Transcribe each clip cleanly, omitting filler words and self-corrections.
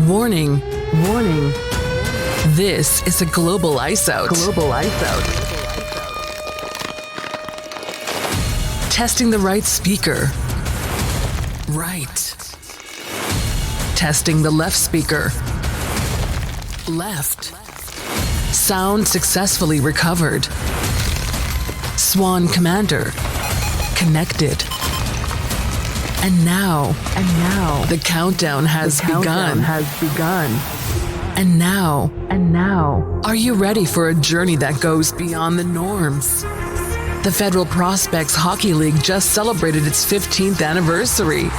Warning, warning. This is a global ice out. Global ice out. Testing the right speaker. Right. Testing the left speaker. Left. Sound successfully recovered. Swan Commander. Connected. And now, the countdown has begun. And now, are you ready for a journey that goes beyond the norms? The Federal Prospects Hockey League just celebrated its 15th anniversary.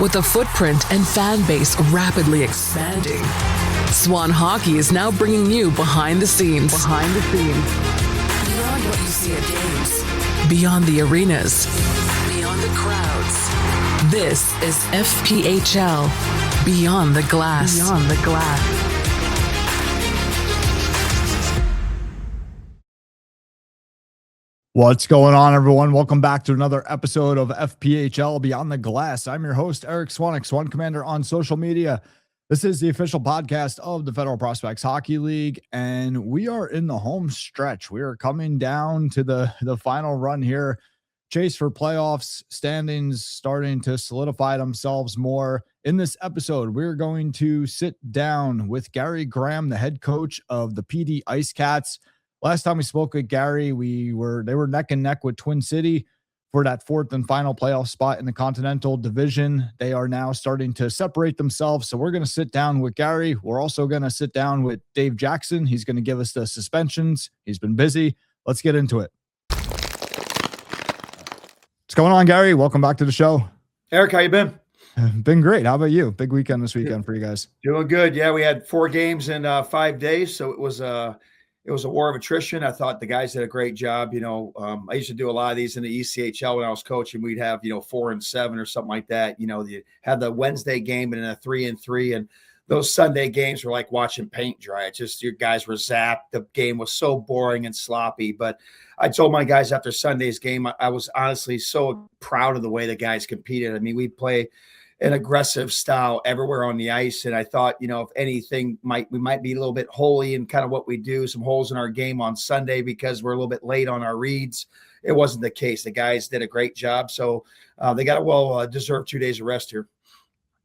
With a footprint and fan base rapidly expanding, Swan Hockey is now bringing you behind the scenes. Beyond what you see at games. Beyond the arenas. Beyond the crowds. This is FPHL, Beyond the Glass. What's going on, everyone? Welcome back to another episode of FPHL, Beyond the Glass. I'm your host, Eric Swanwick, Swan Commander on social media. This is the official podcast of the Federal Prospects Hockey League, and we are in the home stretch. We are coming down to the final run here. Chase for playoffs, standings starting to solidify themselves more. In this episode, we're going to sit down with Gary Graham, the head coach of the Pee Dee Ice Cats. Last time we spoke with Gary, they were neck and neck with Twin City for that fourth and final playoff spot in the Continental Division. They are now starting to separate themselves. So we're going to sit down with Gary. We're also going to sit down with Dave Jackson. He's going to give us the suspensions. He's been busy. Let's get into it. What's going on, Gary? Welcome back to the show. Eric, how you been? Been great. How about you? Big weekend this weekend for you guys. Doing good. Yeah, we had 4 games in 5 days, so it was a war of attrition. I thought the guys did a great job. I used to do a lot of these in the ECHL when I was coaching. We'd have 4 and 7 or something like that. You had the Wednesday game and then a 3 and 3, and those Sunday games were like watching paint dry. It's just your guys were zapped. The game was so boring and sloppy. But I told my guys after Sunday's game, I was honestly so proud of the way the guys competed. I mean, we play an aggressive style everywhere on the ice. And I thought, if anything, we might be a little bit holy in kind of what we do, some holes in our game on Sunday because we're a little bit late on our reads. It wasn't the case. The guys did a great job. So they got a well-deserved 2 days of rest here.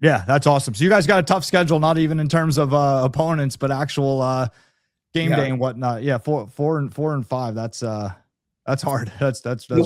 Yeah, that's awesome. So you guys got a tough schedule, not even in terms of opponents, but actual game day and whatnot. Yeah, four and five. That's hard. That's the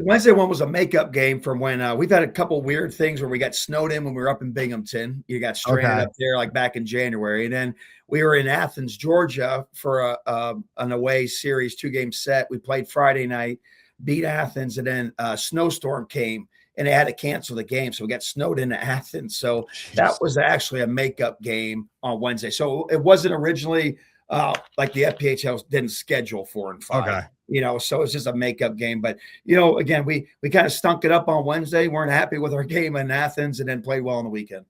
Wednesday one was a makeup game from when we've had a couple weird things where we got snowed in when we were up in Binghamton. You got stranded up there like back in January, and then we were in Athens, Georgia for an away series 2-game set. We played Friday night, beat Athens, and then a snowstorm came. And they had to cancel the game. So we got snowed into Athens. So that was actually a makeup game on Wednesday. So it wasn't originally like the FPHL didn't schedule 4 and 5. Okay. So it's just a makeup game. But, again, we kind of stunk it up on Wednesday. Weren't happy with our game in Athens and then played well on the weekend.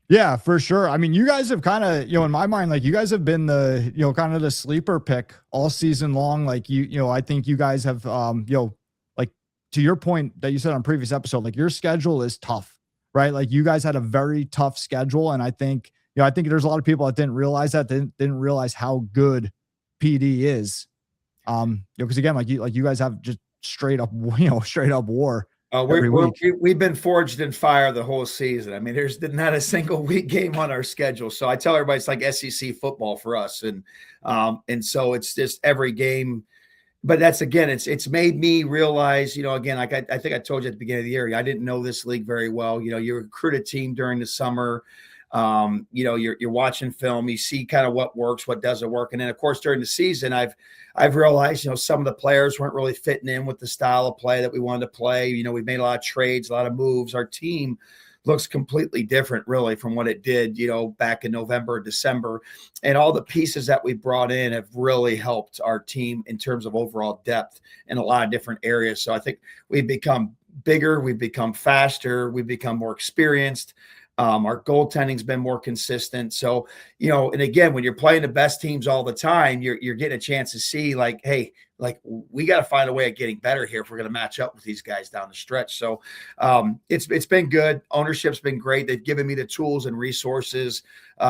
Yeah, for sure. I mean, you guys have kind of, in my mind, like you guys have been the, kind of the sleeper pick all season long. Like I think you guys have, to your point that you said on previous episode, like your schedule is tough, right? Like you guys had a very tough schedule. And I think there's a lot of people that didn't realize that, didn't realize how good PD is. Because again, like you guys have just straight up war. We've been forged in fire the whole season. I mean, there's not a single week game on our schedule. So I tell everybody it's like SEC football for us. And so it's just every game. But that's, again, it's made me realize, again, like I think I told you at the beginning of the year, I didn't know this league very well. You recruit a team during the summer. You're watching film, you see kind of what works, what doesn't work. And then, of course, during the season, I've realized, some of the players weren't really fitting in with the style of play that we wanted to play. We've made a lot of trades, a lot of moves. Our team looks completely different really from what it did, back in November, December, and all the pieces that we brought in have really helped our team in terms of overall depth in a lot of different areas. So I think we've become bigger, we've become faster, we've become more experienced. Our goaltending's been more consistent. So, and again, when you're playing the best teams all the time, you're getting a chance to see like, hey, like we got to find a way of getting better here if we're going to match up with these guys down the stretch. So it's been good. Ownership's been great. They've given me the tools and resources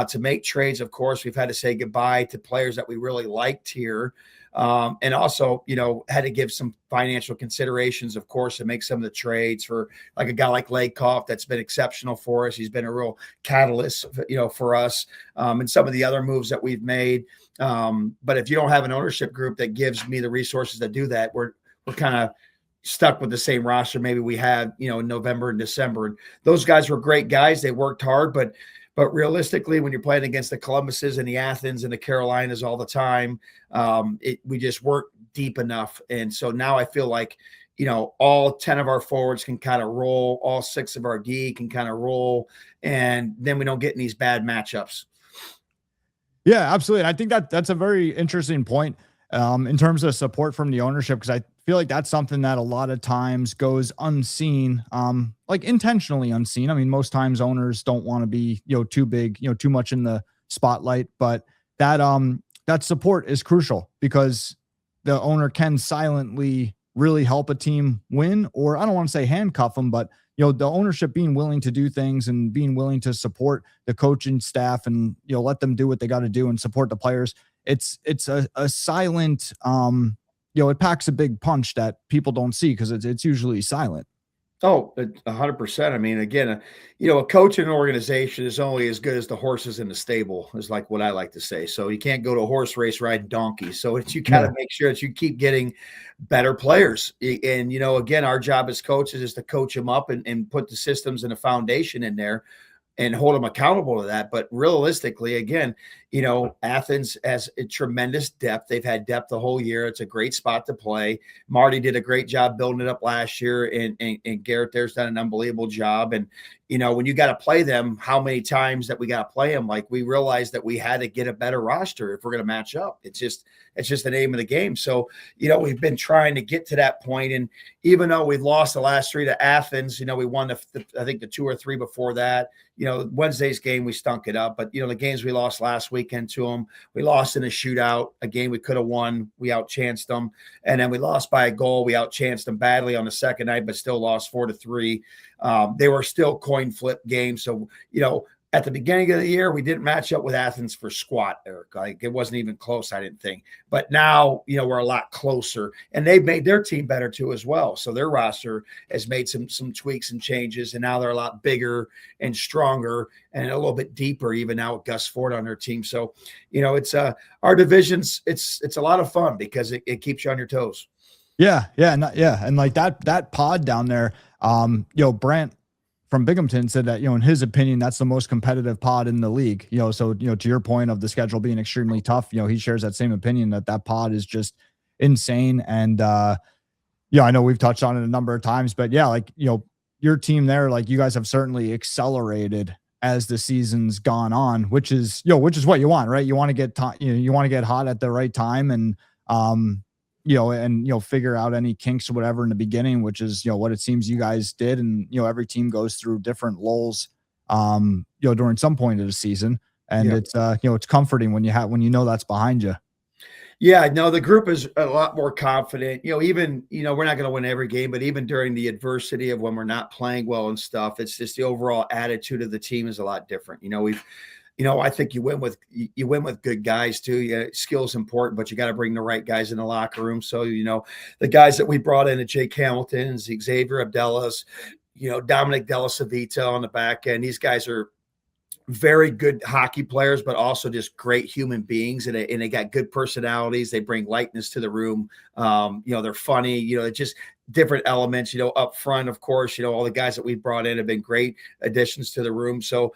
to make trades. Of course, we've had to say goodbye to players that we really liked here. And also, had to give some financial considerations, of course, to make some of the trades for like a guy like Lakoff that's been exceptional for us. He's been a real catalyst, for us, and some of the other moves that we've made. But if you don't have an ownership group that gives me the resources to do that, we're kind of stuck with the same roster maybe we had, in November and December. And those guys were great guys. They worked hard, but realistically, when you're playing against the Columbuses and the Athens and the Carolinas all the time, we just weren't deep enough. And so now I feel like, all 10 of our forwards can kind of roll, all 6 of our D can kind of roll, and then we don't get in these bad matchups. Yeah, absolutely. And I think that's a very interesting point in terms of support from the ownership, because I feel like that's something that a lot of times goes unseen, like intentionally unseen. I mean, most times owners don't want to be, too big, too much in the spotlight, but that support is crucial because the owner can silently really help a team win, or I don't want to say handcuff them, but the ownership being willing to do things and being willing to support the coaching staff and, let them do what they got to do and support the players. It's a silent, it packs a big punch that people don't see because it's usually silent. Oh, 100%. I mean, again, a coach in an organization is only as good as the horses in the stable, is like what I like to say. So you can't go to a horse race riding donkeys. So you got to make sure that you keep getting better players. And, again, our job as coaches is to coach them up and put the systems and the foundation in there and hold them accountable to that. But realistically, again, Athens has a tremendous depth. They've had depth the whole year. It's a great spot to play. Marty did a great job building it up last year, and Garrett there's done an unbelievable job. And, when you got to play them, how many times that we got to play them, like we realized that we had to get a better roster if we're going to match up. It's just the name of the game. So, we've been trying to get to that point. And even though we've lost the last 3 to Athens, we won I think the 2 or 3 before that. Wednesday's game, we stunk it up. But, the games we lost last weekend to them, we lost in a shootout, a game we could have won. We outchanced them. And then we lost by a goal. We outchanced them badly on the second night, but still lost 4-3. They were still coin flip games. So, at the beginning of the year, we didn't match up with Athens for squat, Eric. Like it wasn't even close, I didn't think. But now, we're a lot closer, and they've made their team better too as well. So their roster has made some tweaks and changes, and now they're a lot bigger and stronger and a little bit deeper even now with Gus Ford on their team. So, it's our divisions. It's a lot of fun because it keeps you on your toes. Yeah. And like that pod down there, Brant from Binghamton said that, in his opinion, that's the most competitive pod in the league, so, to your point of the schedule being extremely tough, he shares that same opinion that pod is just insane. And, I know we've touched on it a number of times, but yeah, like, your team there, like you guys have certainly accelerated as the season's gone on, which is what you want, right? You want to get, you want to get hot at the right time and, figure out any kinks or whatever in the beginning, which is, what it seems you guys did. And, every team goes through different lulls, during some point of the season. And it's, it's comforting when that's behind you. Yeah, no, the group is a lot more confident. Even, we're not going to win every game, but even during the adversity of when we're not playing well and stuff, it's just the overall attitude of the team is a lot different. I think you win with good guys too. Yeah, skill is important, but you got to bring the right guys in the locker room. So, the guys that we brought in, Jake Hamilton, Xavier Abdellas, Dominic Della Savita on the back end. These guys are very good hockey players, but also just great human beings, and they got good personalities. They bring lightness to the room. They're funny. It's just different elements. Up front, of course, all the guys that we brought in have been great additions to the room. So,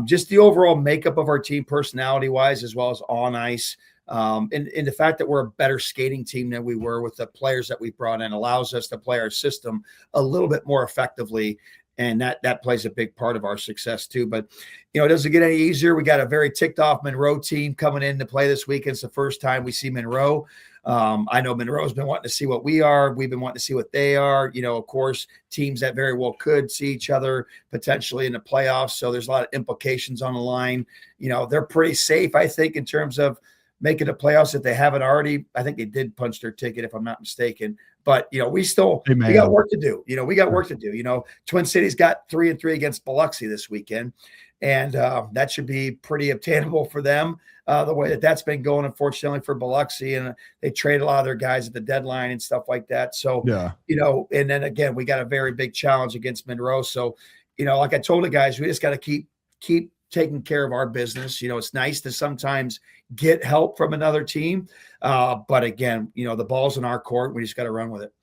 just the overall makeup of our team, personality-wise, as well as on ice. And the fact that we're a better skating team than we were with the players that we brought in allows us to play our system a little bit more effectively. And that plays a big part of our success too. But, it doesn't get any easier. We got a very ticked off Monroe team coming in to play this weekend. It's the first time we see Monroe. I know Monroe's been wanting to see what we are. We've been wanting to see what they are. Of course, teams that very well could see each other potentially in the playoffs. So there's a lot of implications on the line. They're pretty safe, I think, in terms of making the playoffs if they haven't already. I think they did punch their ticket, if I'm not mistaken. But, we got work to do. We got work to do. Twin Cities got 3-3 against Biloxi this weekend. And that should be pretty obtainable for them, the way that's been going, unfortunately, for Biloxi. And they trade a lot of their guys at the deadline and stuff like that. So, and then again, we got a very big challenge against Monroe. So, like I told the guys, we just got to keep taking care of our business. It's nice to sometimes get help from another team. But again, the ball's in our court. We just got to run with it.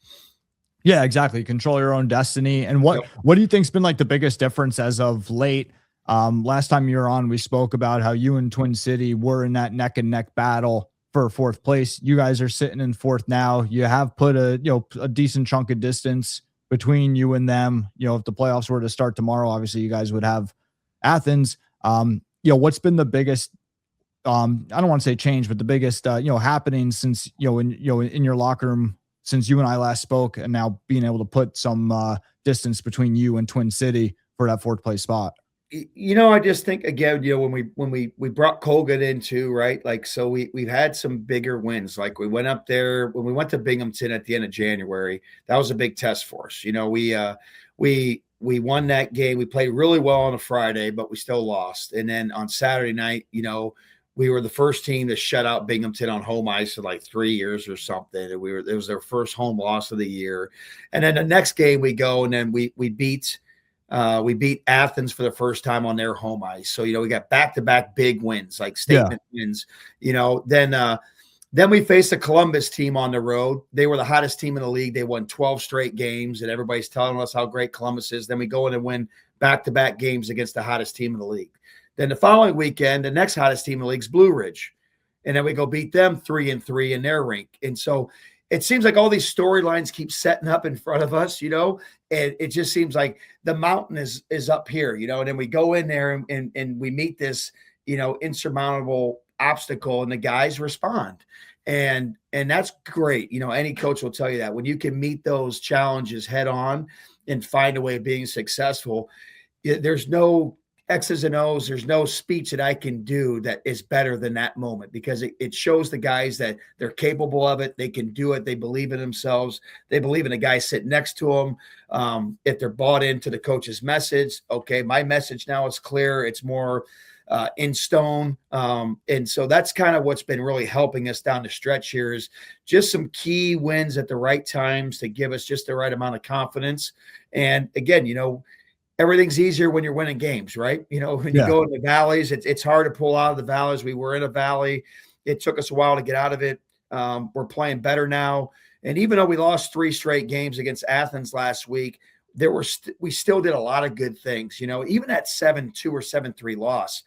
Yeah, exactly. Control your own destiny. And what do you think's been like the biggest difference as of late? Last time you were on, we spoke about how you and Twin City were in that neck and neck battle for fourth place. You guys are sitting in fourth now. You have put a decent chunk of distance between you and them. If the playoffs were to start tomorrow, obviously you guys would have Athens. What's been the biggest, I don't want to say change, but the biggest, happening since, in your locker room, since you and I last spoke, and now being able to put some distance between you and Twin City for that fourth place spot? I just think, again, when we brought Colgan into, right, like, so we've had some bigger wins. Like we went up there when we went to Binghamton at the end of January. That was a big test for us. We won that game. We played really well on a Friday, but we still lost. And then on Saturday night, we were the first team to shut out Binghamton on home ice for like 3 years or something. And it was their first home loss of the year. And then the next game we go, and then we beat Athens for the first time on their home ice. So, we got back-to-back big wins, like statement wins. Then we faced a Columbus team on the road. They were the hottest team in the league. They won 12 straight games, and everybody's telling us how great Columbus is. Then we go in and win back-to-back games against the hottest team in the league. Then the following weekend, the next hottest team in the league is Blue Ridge. And then we go beat them 3-3 in their rink. And so it seems like all these storylines keep setting up in front of us, and it just seems like the mountain is up here, and then we go in there and we meet this, insurmountable obstacle, and the guys respond. And that's great. Any coach will tell you that when you can meet those challenges head on and find a way of being successful, there's no X's and O's. There's no speech that I can do that is better than that moment, because it shows the guys that they're capable of it. They can do it. They believe in themselves. They believe in the guy sitting next to them. If they're bought into the coach's message, okay, my message now is clear. It's more in stone. And so that's kind of what's been really helping us down the stretch here, is just some key wins at the right times to give us just the right amount of confidence. And again, everything's easier when you're winning games, right? When you go in the valleys, it's hard to pull out of the valleys. We were in a valley. It took us a while to get out of it. We're playing better now. And even though we lost 3 straight games against Athens last week, we still did a lot of good things. Even that 7-2 or 7-3 loss.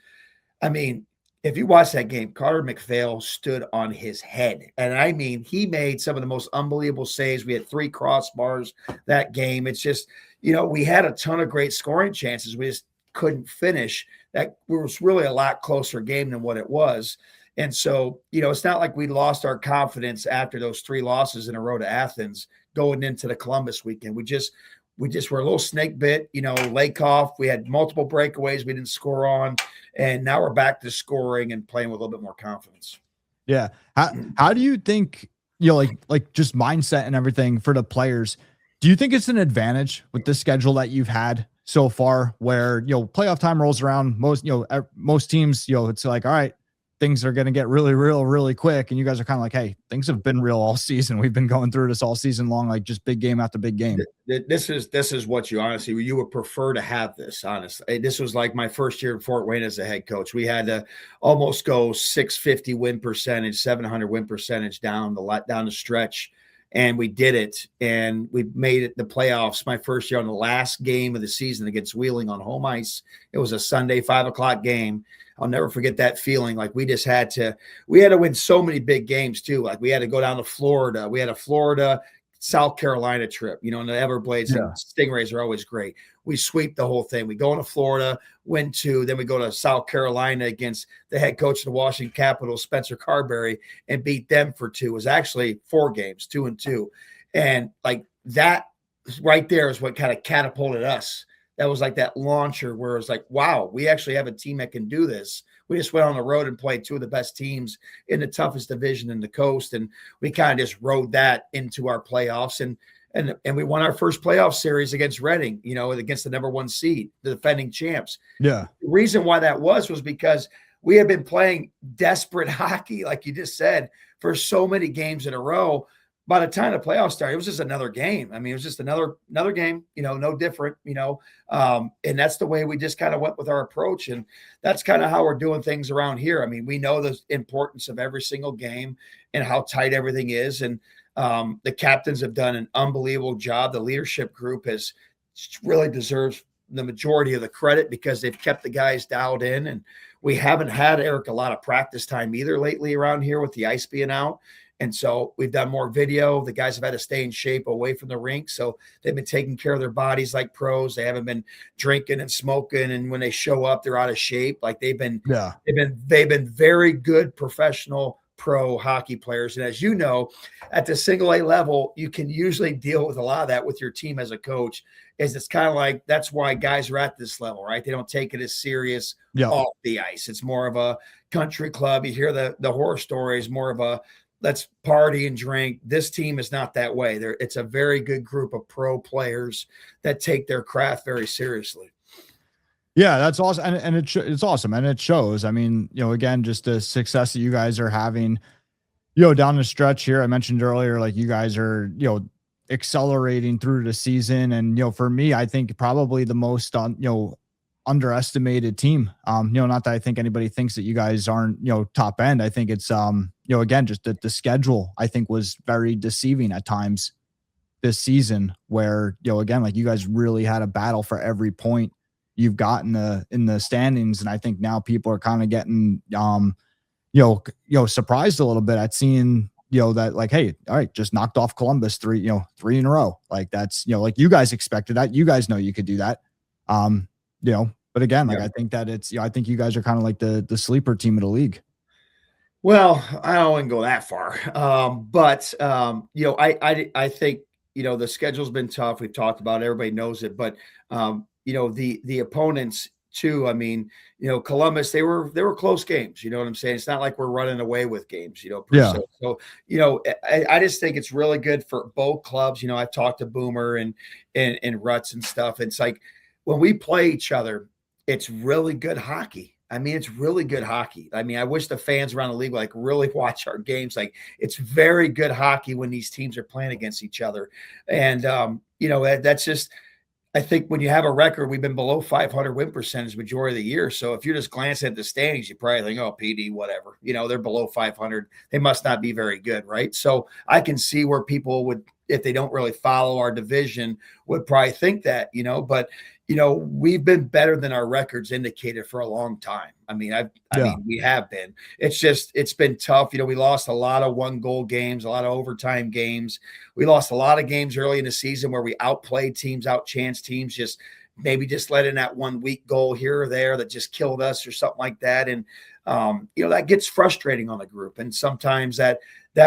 I mean, if you watch that game, Carter McPhail stood on his head. And I mean, he made some of the most unbelievable saves. We had 3 crossbars that game. It's just, we had a ton of great scoring chances. We just couldn't finish. That was really a lot closer game than what it was. And so, it's not like we lost our confidence after those 3 losses in a row to Athens going into the Columbus weekend. We just were a little snake bit, lake off. We had multiple breakaways we didn't score on. And now we're back to scoring and playing with a little bit more confidence. Yeah. How do you think, like just mindset and everything for the players, do you think it's an advantage with the schedule that you've had so far, where, playoff time rolls around, most teams, it's like, all right, things are going to get really real, really quick. And you guys are kind of like, hey, things have been real all season. We've been going through this all season long, like just big game after big game. This is what you would prefer to have this, honestly. This was like my first year in Fort Wayne as a head coach. We had to almost go 650 win percentage, 700 win percentage down the stretch. And we did it, and we made it the playoffs my first year on the last game of the season against Wheeling on home ice. It was a Sunday 5:00 game. I'll never forget that feeling. Like we had to win so many big games too. Like we had to go down to Florida. We had a Florida South Carolina trip, and the Everblades and Stingrays are always great. We sweep the whole thing. We go into Florida, win 2, then we go to South Carolina against the head coach of the Washington Capitals, Spencer Carberry, and beat them for 2. It was actually 4 games, 2-2. And like that right there is what kind of catapulted us. That was like that launcher where it was like, wow, we actually have a team that can do this. We just went on the road and played 2 of the best teams in the toughest division in the coast. And we kind of just rode that into our playoffs. And we won our first playoff series against Reading, against the number 1 seed, the defending champs. Yeah. The reason why that was because we had been playing desperate hockey, like you just said, for so many games in a row. By the time the playoffs started, it was just another game. I mean, it was just another game, no different, and that's the way we just kind of went with our approach. And that's kind of how we're doing things around here. I mean, we know the importance of every single game and how tight everything is. And the captains have done an unbelievable job. The leadership group has really deserves the majority of the credit because they've kept the guys dialed in. And we haven't had, Eric, a lot of practice time either lately around here with the ice being out. And so we've done more video. The guys have had to stay in shape away from the rink. So they've been taking care of their bodies like pros. They haven't been drinking and smoking. And when they show up, they're out of shape. Like they've been very good professional pro hockey players. And as you know, at the single A level, you can usually deal with a lot of that with your team as a coach. It's kind of like, that's why guys are at this level, right? They don't take it as serious off the ice. It's more of a country club. You hear the horror stories, more of a, let's party and drink. This team is not that way. It's a very good group of pro players that take their craft very seriously. Yeah, that's awesome. And it's awesome. And it shows. I mean, again, just the success that you guys are having, down the stretch here. I mentioned earlier, like you guys are, accelerating through the season. And, for me, I think probably the most underestimated team. Not that I think anybody thinks that you guys aren't, top end. I think it's, again, just that the schedule, I think, was very deceiving at times this season where, again, like you guys really had a battle for every point you've got in the standings. And I think now people are kind of getting, surprised a little bit at seeing, that like, hey, all right, just knocked off Columbus 3 in a row. Like that's, like you guys expected that. You guys know you could do that. But again, like I think that it's, I think you guys are kind of like the sleeper team of the league. Well, I don't want to go that far. But I think, the schedule's been tough. We've talked about it. Everybody knows it, but the opponents too. I mean, Columbus, they were close games. You know what I'm saying? It's not like we're running away with games, per se. So, I just think it's really good for both clubs. I've talked to Boomer and Ruts and stuff. It's like when we play each other, it's really good hockey. I mean, it's really good hockey. I mean, I wish the fans around the league would really watch our games. Like it's very good hockey when these teams are playing against each other. And, that's just, I think when you have a record, we've been below 500 win percentage majority of the year. So if you're just glancing at the standings, you probably think, oh, PD, whatever, they're below 500. They must not be very good. Right. So I can see where people would, if they don't really follow our division, would probably think that, but we've been better than our records indicated for a long time. I mean, we have been. It's been tough. We lost a lot of 1-goal games, a lot of overtime games. We lost a lot of games early in the season where we outplayed teams, outchanced teams, just let in that 1 weak goal here or there that just killed us or something like that. And, that gets frustrating on the group. And sometimes that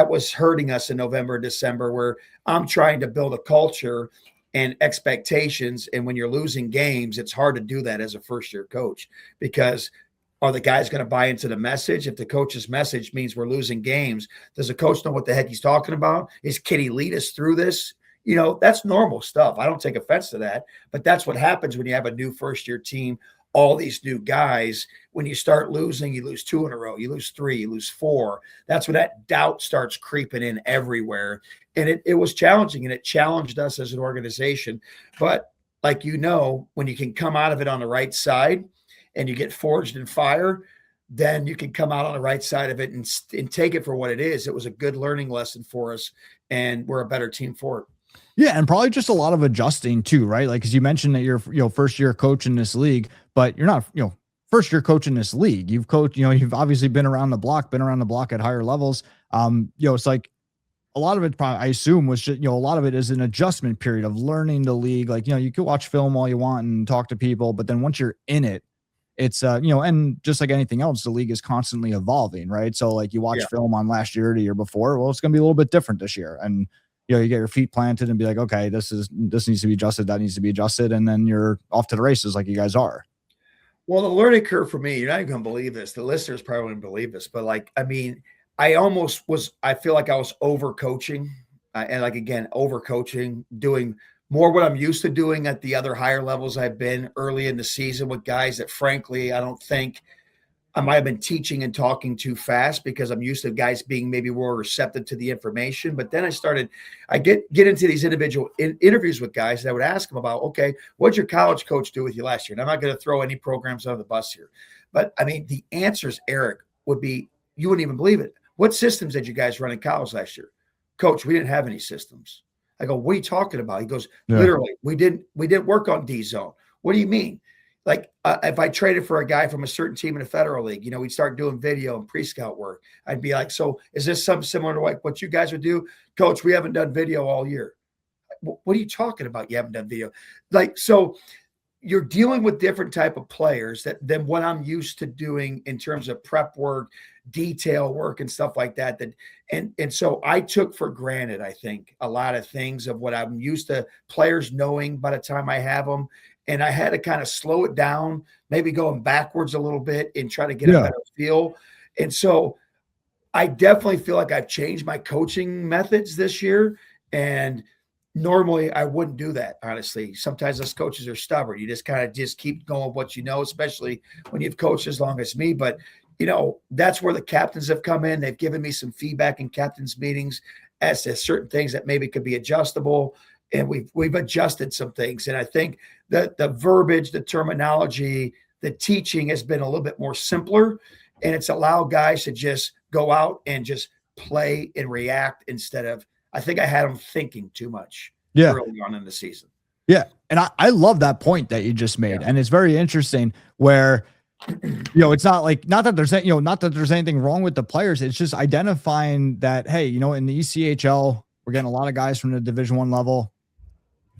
was hurting us in November, December, where I'm trying to build a culture and expectations. And when you're losing games, it's hard to do that as a first-year coach because are the guys going to buy into the message? If the coach's message means we're losing games, does the coach know what the heck he's talking about? Can he lead us through this? That's normal stuff. I don't take offense to that, but that's what happens when you have a new first-year team, all these new guys. When you start losing, you lose 2 in a row, you lose 3, you lose 4. That's when that doubt starts creeping in everywhere. And it was challenging, and it challenged us as an organization. But like, when you can come out of it on the right side and you get forged in fire, then you can come out on the right side of it and take it for what it is. It was a good learning lesson for us, and we're a better team for it. Yeah, and probably just a lot of adjusting too, right? Like, because you mentioned that you're first year coach in this league, but you're not first year coach in this league. You've coached, you've obviously been around the block at higher levels. It's like a lot of it probably, I assume, was just, a lot of it is an adjustment period of learning the league. Like, you could watch film all you want and talk to people, but then once you're in it, it's, and just like anything else, the league is constantly evolving, right? So like you watch film on last year or the year before, well, it's going to be a little bit different this year. And, you get your feet planted and be like, okay, this needs to be adjusted. That needs to be adjusted. And then you're off to the races like you guys are. Well, the learning curve for me, you're not even going to believe this. The listeners probably wouldn't believe this, but I feel like I was over coaching over coaching, doing more what I'm used to doing at the other higher levels I've been early in the season with guys that frankly, I don't think I might have been teaching and talking too fast because I'm used to guys being maybe more receptive to the information. But then I get into these individual interviews with guys that I would ask them about, okay, what'd your college coach do with you last year? And I'm not going to throw any programs on the bus here. But the answers, Eric, would be, you wouldn't even believe it. What systems did you guys run in college last year? Coach, we didn't have any systems. I go, what are you talking about? He goes, literally, we didn't work on D zone. What do you mean? Like if I traded for a guy from a certain team in the federal league, we'd start doing video and pre-scout work. I'd be like, so is this something similar to like what you guys would do? Coach, we haven't done video all year. What are you talking about? You haven't done video. So you're dealing with different type of players than what I'm used to doing in terms of prep work, detail work and stuff like that. And so I took for granted, I think, a lot of things of what I'm used to players knowing by the time I have them. And I had to kind of slow it down, maybe going backwards a little bit and try to get a better feel. And so I definitely feel like I've changed my coaching methods this year. And normally I wouldn't do that, honestly. Sometimes us coaches are stubborn. You just kind of keep going with what you know, especially when you've coached as long as me. But, that's where the captains have come in. They've given me some feedback in captains meetings as to certain things that maybe could be adjustable. And we've adjusted some things. And I think that the verbiage, the terminology, the teaching has been a little bit more simpler. And it's allowed guys to just go out and just play and react instead of, I think I had them thinking too much early on in the season. Yeah. And I love that point that you just made. And it's very interesting where, it's not like, not that there's anything wrong with the players. It's just identifying that, hey, in the ECHL, we're getting a lot of guys from the Division I level.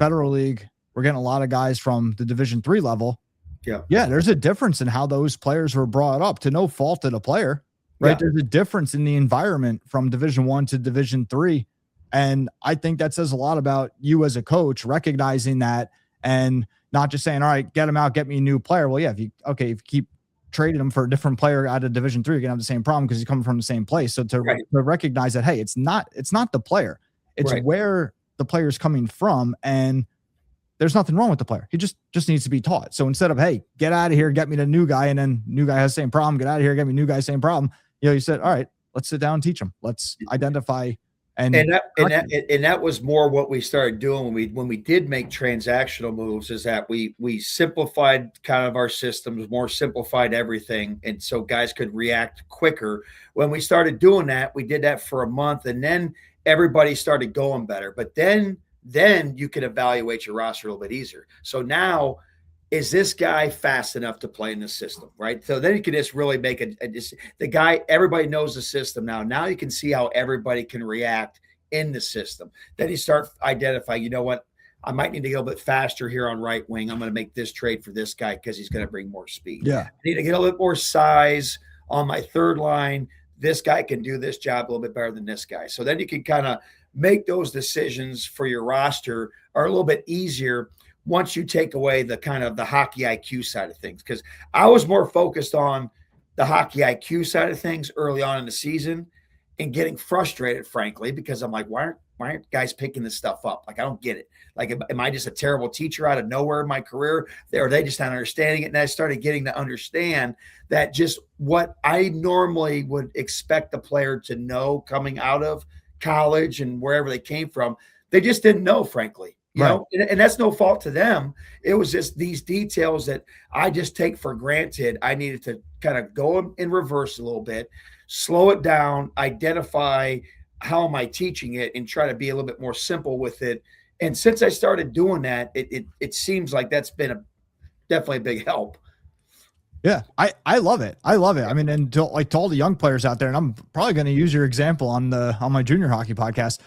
Federal League, we're getting a lot of guys from the Division III level. Yeah. There's a difference in how those players were brought up, to no fault of the player, right? Yeah. There's a difference in the environment from Division I to Division III. And I think that says a lot about you as a coach, recognizing that and not just saying, all right, get him out, get me a new player. Well, yeah, if you keep trading him for a different player out of Division III, you're gonna have the same problem because he's coming from the same place. So to recognize that, hey, it's not the player, it's where the player's coming from, and there's nothing wrong with the player. He just needs to be taught. So instead of, hey, get out of here, get me the new guy, and then new guy has the same problem, get out of here, get me new guy, same problem. You said, all right, let's sit down and teach him. Let's identify. And that was more what we started doing when we did make transactional moves, is that we simplified kind of our systems, more simplified everything. And so guys could react quicker. When we started doing that, we did that for a month, and then everybody started going better. But then you can evaluate your roster a little bit easier. So now, is this guy fast enough to play in the system, right? So then you can just really make the guy, everybody knows the system now. Now you can see how everybody can react in the system. Then you start identifying, you know what, I might need to get a little bit faster here on right wing. I'm going to make this trade for this guy because he's going to bring more speed. Yeah. I need to get a little bit more size on my third line. This guy can do this job a little bit better than this guy. So then you can kind of make those decisions for your roster are a little bit easier once you take away the kind of the hockey IQ side of things. Because I was more focused on the hockey IQ side of things early on in the season and getting frustrated, frankly, because I'm like, why aren't guys picking this stuff up? Like, I don't get it. Like, am I just a terrible teacher out of nowhere in my career? Or are they just not understanding it? And I started getting to understand that just what I normally would expect the player to know coming out of college and wherever they came from, they just didn't know, frankly. You know, and that's no fault to them. It was just these details that I just take for granted. I needed to kind of go in reverse a little bit, slow it down, identify how am I teaching it, and try to be a little bit more simple with it. And since I started doing that, it seems like that's been definitely a big help. Yeah, I love it. I love it. I mean, and to all the young players out there, and I'm probably going to use your example on my junior hockey podcast.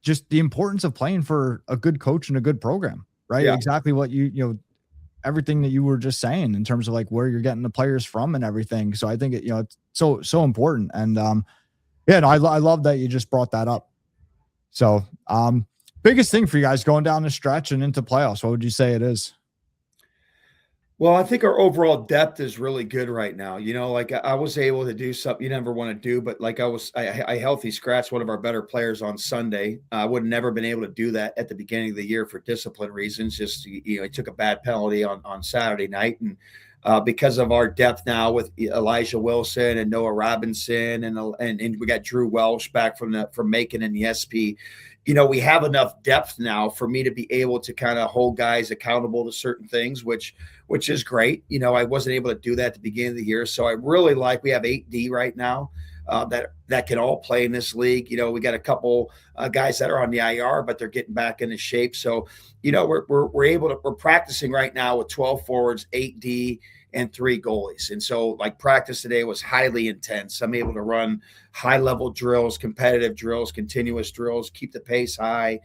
Just the importance of playing for a good coach and a good program, right? Yeah. Exactly what everything that you were just saying in terms of like where you're getting the players from and everything. So I think it's so important. And yeah, no, I love that you just brought that up. So biggest thing for you guys going down the stretch and into playoffs, what would you say it is? Well, I think our overall depth is really good right now. Like I was able to do something you never want to do, but like I healthy scratched one of our better players on Sunday. I would have never been able to do that at the beginning of the year for discipline reasons. Just, he took a bad penalty on Saturday night. And because of our depth now with Elijah Wilson and Noah Robinson, and we got Drew Welsh back from Macon in the SP. We have enough depth now for me to be able to kind of hold guys accountable to certain things, which is great. I wasn't able to do that at the beginning of the year. So I really we have 8D right now that can all play in this league. We got a couple guys that are on the IR, but they're getting back into shape. So, we're practicing right now with 12 forwards, 8D, and 3 goalies. And so like practice today was highly intense. I'm able to run high level drills, competitive drills, continuous drills, keep the pace high.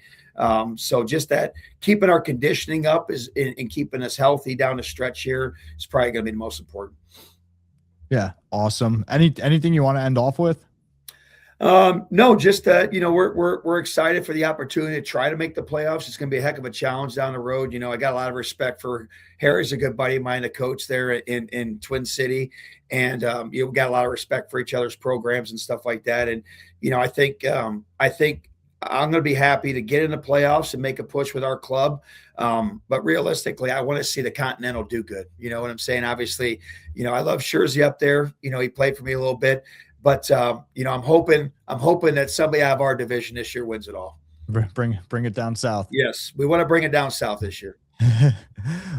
So just that keeping our conditioning up and keeping us healthy down the stretch here is probably going to be the most important. Yeah. Awesome. Anything you want to end off with? No, just that, we're excited for the opportunity to try to make the playoffs. It's going to be a heck of a challenge down the road. I got a lot of respect for Harry's a good buddy of mine, the coach there in Twin City. And, we got a lot of respect for each other's programs and stuff like that. And, I think I'm going to be happy to get in the playoffs and make a push with our club. But realistically, I want to see the Continental do good. You know what I'm saying? Obviously, I love Schurzy up there. He played for me a little bit. But I'm hoping that somebody out of our division this year wins it all. Bring it down south. Yes, we want to bring it down south this year.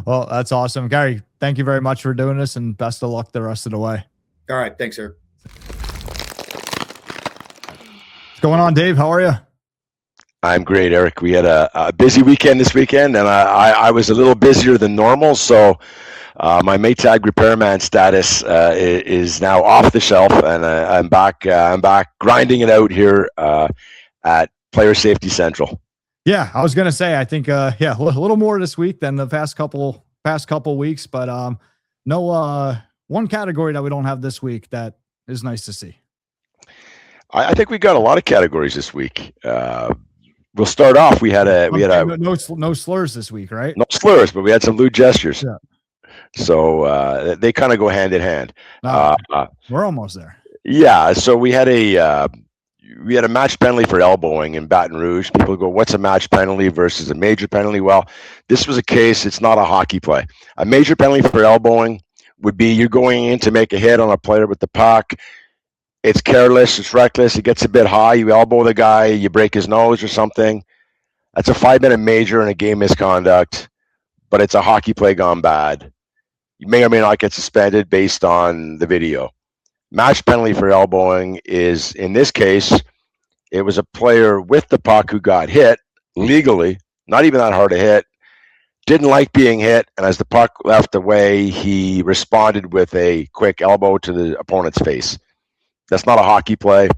Well, that's awesome, Gary. Thank you very much for doing this, and best of luck the rest of the way. All right, thanks, Eric. What's going on, Dave? How are you? I'm great, Eric. We had a busy weekend this weekend, and I was a little busier than normal, so. My Maytag repairman status is now off the shelf, and I'm back. I'm back grinding it out here at Player Safety Central. Yeah, I was gonna say I think a little more this week than the past couple weeks, but no one category that we don't have this week that is nice to see. I think we got a lot of categories this week. We'll start off. We had no slurs this week, right? No slurs, but we had some lewd gestures. Yeah. So they kind of go hand in hand. We're almost there. Yeah. So we had a match penalty for elbowing in Baton Rouge. People go, "What's a match penalty versus a major penalty?" Well, this was a case. It's not a hockey play. A major penalty for elbowing would be you're going in to make a hit on a player with the puck. It's careless. It's reckless. It gets a bit high. You elbow the guy. You break his nose or something. That's a 5-minute major and a game misconduct. But it's a hockey play gone bad. You may or may not get suspended based on the video. Match penalty for elbowing is, in this case, it was a player with the puck who got hit legally, not even that hard to hit, didn't like being hit, and as the puck left away, he responded with a quick elbow to the opponent's face. That's not a hockey play.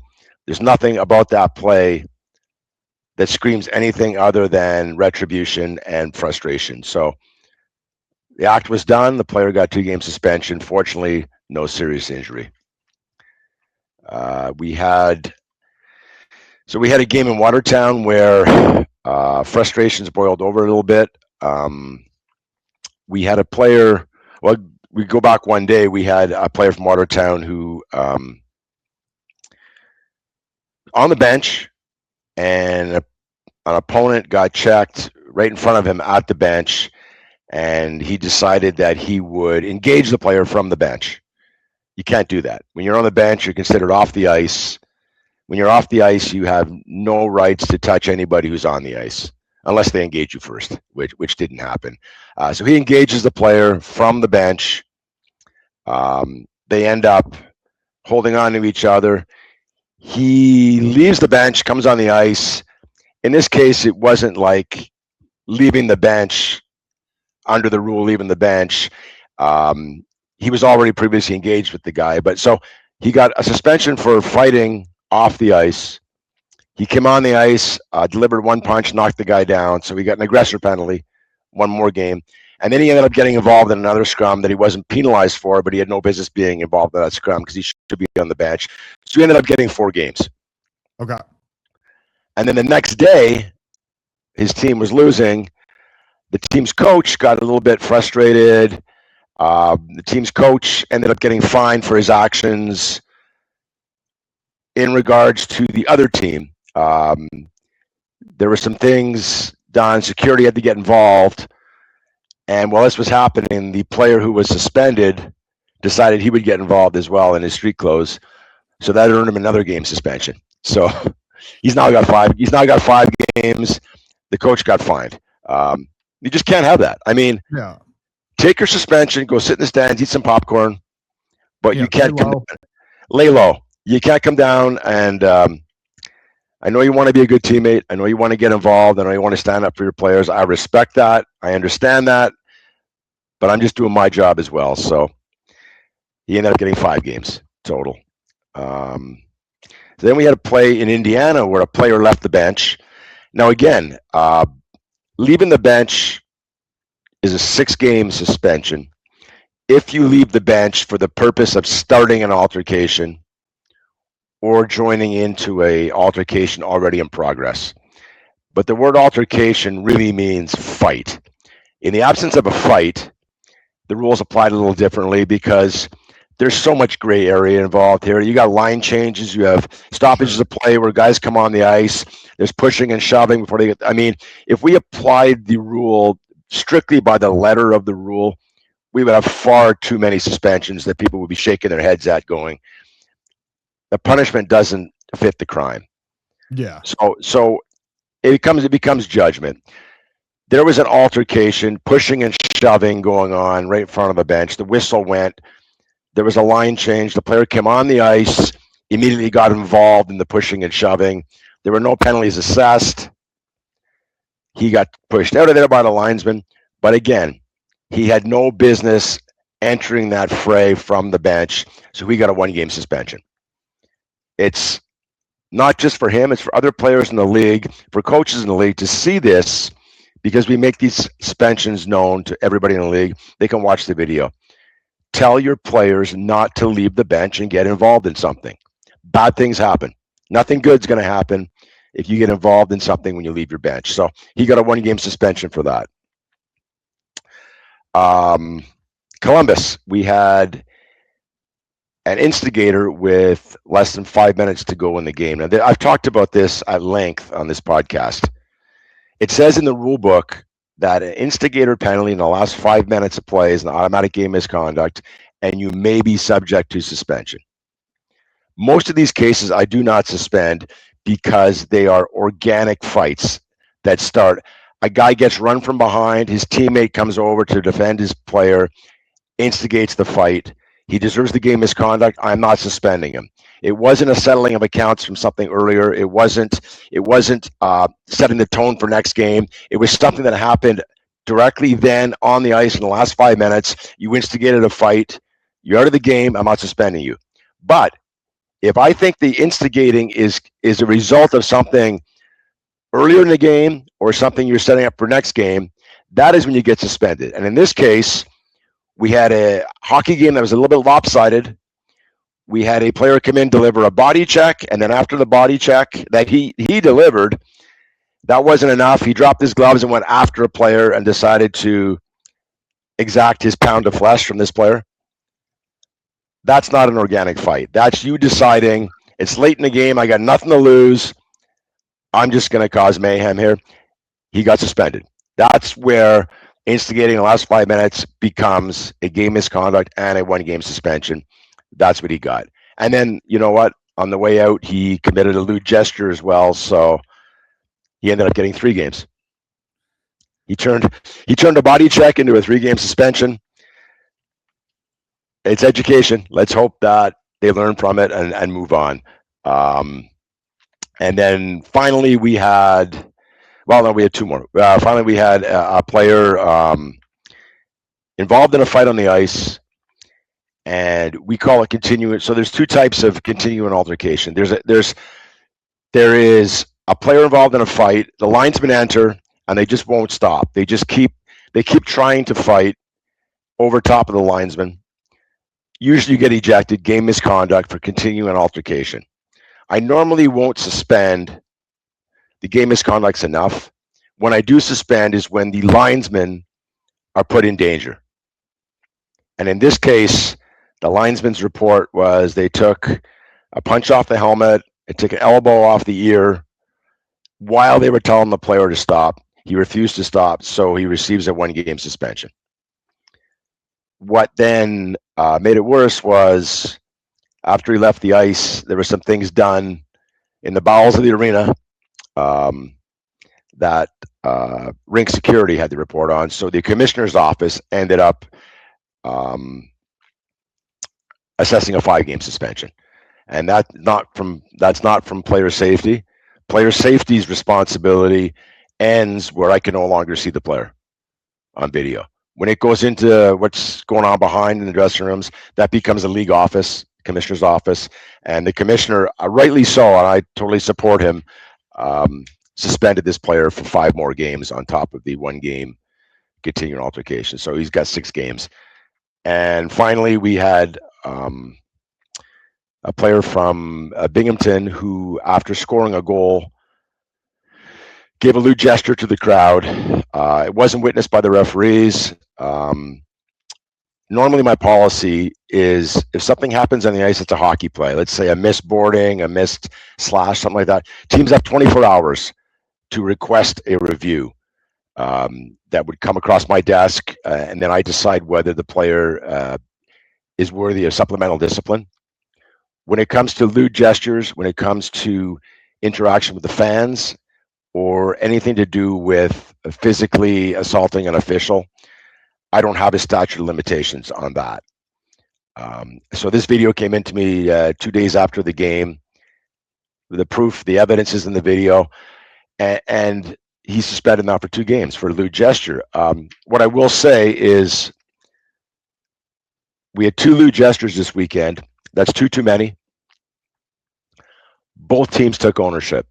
There's nothing about that play that screams anything other than retribution and frustration. So the act was done. The player got 2-game suspension. Fortunately, no serious injury. We had a game in Watertown where frustrations boiled over a little bit. We had a player. Well, we go back one day. We had a player from Watertown who on the bench, and an opponent got checked right in front of him at the bench. And he decided that he would engage the player from the bench. You can't do that. When you're on the bench, you're considered off the ice. When you're off the ice, you have no rights to touch anybody who's on the ice, unless they engage you first, which didn't happen. So he engages the player from the bench. They end up holding on to each other. He leaves the bench, comes on the ice. In this case, it wasn't like leaving the bench under the rule, leaving the bench. he was already previously engaged with the guy. But so he got a suspension for fighting off the ice. He came on the ice, delivered one punch, knocked the guy down. So he got an aggressor penalty, one more game. And then he ended up getting involved in another scrum that he wasn't penalized for, but he had no business being involved in that scrum because he should be on the bench. So he ended up getting 4 games. Okay. And then the next day, his team was losing. The team's coach got a little bit frustrated. The team's coach ended up getting fined for his actions in regards to the other team. There were some things done. Security had to get involved. And while this was happening, the player who was suspended decided he would get involved as well in his street clothes. So that earned him another game suspension. So he's now got 5. He's now got 5 games. The coach got fined. You just can't have that. I mean, Yeah. take your suspension, go sit in the stands, eat some popcorn, but you can't lay come low. lay low. You can't come down and I know you want to be a good teammate. I know you want to get involved. I know you want to stand up for your players. I respect that. I understand that. But I'm just doing my job as well. So he ended up getting 5 games total. Then we had a play in Indiana where a player left the bench. Now, again, leaving the bench is a 6-game suspension. If you leave the bench for the purpose of starting an altercation or joining into a altercation already in progress. But the word altercation really means fight. In the absence of a fight, the rules applied a little differently because there's so much gray area involved here. You got line changes, you have stoppages of play where guys come on the ice, there's pushing and shoving before they get, I mean, if we applied the rule strictly by the letter of the rule, we would have far too many suspensions that people would be shaking their heads at going, the punishment doesn't fit the crime. Yeah. So it becomes judgment. There was an altercation, pushing and shoving going on right in front of the bench. The whistle went. There was a line change. The player came on the ice, immediately got involved in the pushing and shoving. There were no penalties assessed. He got pushed out of there by the linesman. But again, he had no business entering that fray from the bench. So he got a 1-game suspension. It's not just for him, it's for other players in the league, for coaches in the league to see this, because we make these suspensions known to everybody in the league. They can watch the video. Tell your players not to leave the bench and get involved in something. Bad things happen. Nothing good's going to happen if you get involved in something when you leave your bench. So he got a 1-game suspension for that. Columbus, we had an instigator with less than 5 minutes to go in the game. Now, I've talked about this at length on this podcast. It says in the rule book that an instigator penalty in the last 5 minutes of play is an automatic game misconduct, and you may be subject to suspension. Most of these cases I do not suspend because they are organic fights that start. A guy gets run from behind, his teammate comes over to defend his player, instigates the fight. He deserves the game misconduct. I'm not suspending him. It wasn't a settling of accounts from something earlier. It wasn't setting the tone for next game. It was something that happened directly then on the ice in the last 5 minutes. You instigated a fight. You're out of the game. I'm not suspending you. But if I think the instigating is a result of something earlier in the game or something you're setting up for next game, that is when you get suspended. And in this case, we had a hockey game that was a little bit lopsided. We had a player come in, deliver a body check, and then after the body check that he delivered, that wasn't enough. He dropped his gloves and went after a player and decided to exact his pound of flesh from this player. That's not an organic fight. That's you deciding, it's late in the game, I got nothing to lose, I'm just going to cause mayhem here. He got suspended. That's where instigating in the last 5 minutes becomes a game misconduct and a 1-game suspension. That's what he got. And then, you know what? On the way out, he committed a lewd gesture as well. So he ended up getting 3 games. He turned a body check into a 3-game suspension. It's education. Let's hope that they learn from it and move on. And then finally we had, well, no, we had 2 more. Finally, we had a player involved in a fight on the ice. and we call it continuing. So there's two types of continuing altercation. There is a player involved in a fight. The linesmen enter, and they just won't stop. They keep trying to fight over top of the linesman. Usually, you get ejected, game misconduct for continuing altercation. I normally won't suspend. The game misconduct's enough. When I do suspend is when the linesmen are put in danger. And in this case, the linesman's report was they took a punch off the helmet, they took an elbow off the ear while they were telling the player to stop. He refused to stop, so he receives a 1-game suspension. What then made it worse was after he left the ice, there were some things done in the bowels of the arena that rink security had to report on. So the commissioner's office ended up assessing a 5-game suspension, and that's not from player safety. Player safety's responsibility ends where I can no longer see the player on video. When it goes into what's going on behind in the dressing rooms, that becomes a league office, commissioner's office, and the commissioner, rightly so, and I totally support him, suspended this player for 5 more games on top of the 1-game continuing altercation. So he's got 6 games. And finally, we had a player from Binghamton who, after scoring a goal, gave a lewd gesture to the crowd. It wasn't witnessed by the referees. Normally, my policy is if something happens on the ice, it's a hockey play. Let's say a missed boarding, a missed slash, something like that. Teams have 24 hours to request a review that would come across my desk, and then I decide whether the player is worthy of supplemental discipline. When it comes to lewd gestures, when it comes to interaction with the fans, or anything to do with physically assaulting an official, I don't have a statute of limitations on that. So this video came into me 2 days after the game. The proof, the evidence is in the video, and he's suspended now for 2 games for a lewd gesture. What I will say is we had 2 lewd gestures this weekend. That's 2 too many. Both teams took ownership.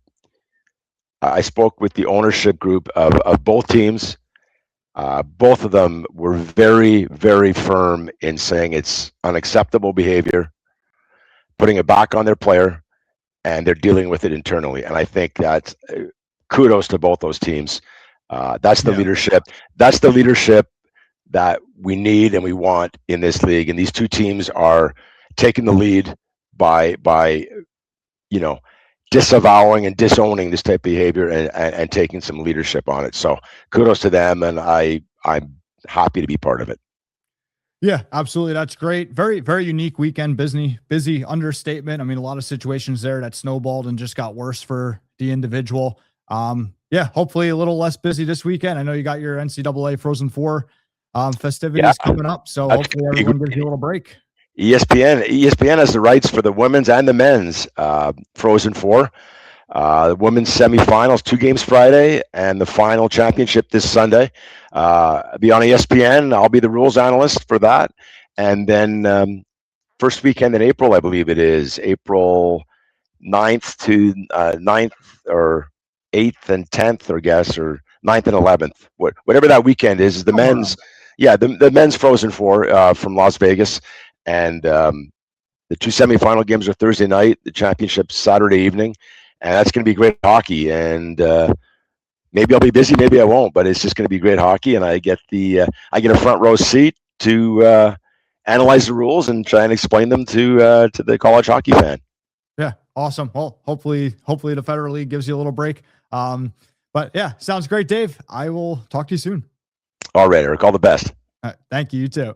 I spoke with the ownership group of both teams. Both of them were very, very firm in saying it's unacceptable behavior, putting it back on their player, and they're dealing with it internally. And I think that's kudos to both those teams. That's the leadership. That's the leadership that we need and we want in this league. And these 2 teams are taking the lead by disavowing and disowning this type of behavior and taking some leadership on it. So kudos to them, and I'm happy to be part of it. Yeah, absolutely. That's great. Very, very unique weekend. Busy understatement. I mean, a lot of situations there that snowballed and just got worse for the individual. Yeah, hopefully a little less busy this weekend. I know you got your NCAA Frozen Four festivities coming up, so hopefully everyone gives you a little break. ESPN has the rights for the women's and the men's Frozen Four. The women's semifinals, 2 games Friday, and the final championship this Sunday. Be on ESPN. I'll be the rules analyst for that. And then first weekend in April, I believe it is, April 9th to 9th or 8th and 10th, or 9th and 11th. Whatever that weekend is the men's. Yeah, the men's Frozen Four from Las Vegas. And the 2 semifinal games are Thursday night, the championship Saturday evening, and that's going to be great hockey. And maybe I'll be busy, maybe I won't, but it's just going to be great hockey. And I get a front row seat to analyze the rules and try and explain them to the college hockey fan. Yeah, awesome. Well, hopefully the Federal League gives you a little break. But yeah, sounds great, Dave. I will talk to you soon. All right, Eric. All the best. All right, thank you. You too.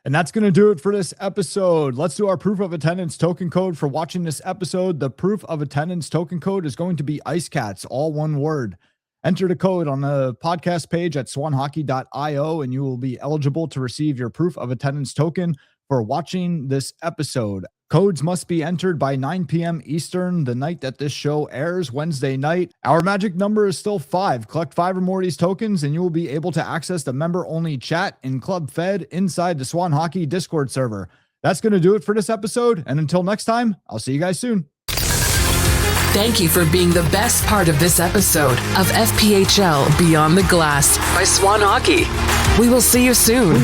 And that's going to do it for this episode. Let's do our proof of attendance token code for watching this episode. The proof of attendance token code is going to be Ice Cats, all one word. Enter the code on the podcast page at swanhockey.io, and you will be eligible to receive your proof of attendance token for watching this episode. Codes must be entered by 9 p.m. Eastern, the night that this show airs, Wednesday night. Our magic number is still 5. Collect 5 or more of these tokens, and you will be able to access the member-only chat in Club Fed inside the Swan Hockey Discord server. That's going to do it for this episode, and until next time, I'll see you guys soon. Thank you for being the best part of this episode of FPHL Beyond the Glass by Swan Hockey. We will see you soon.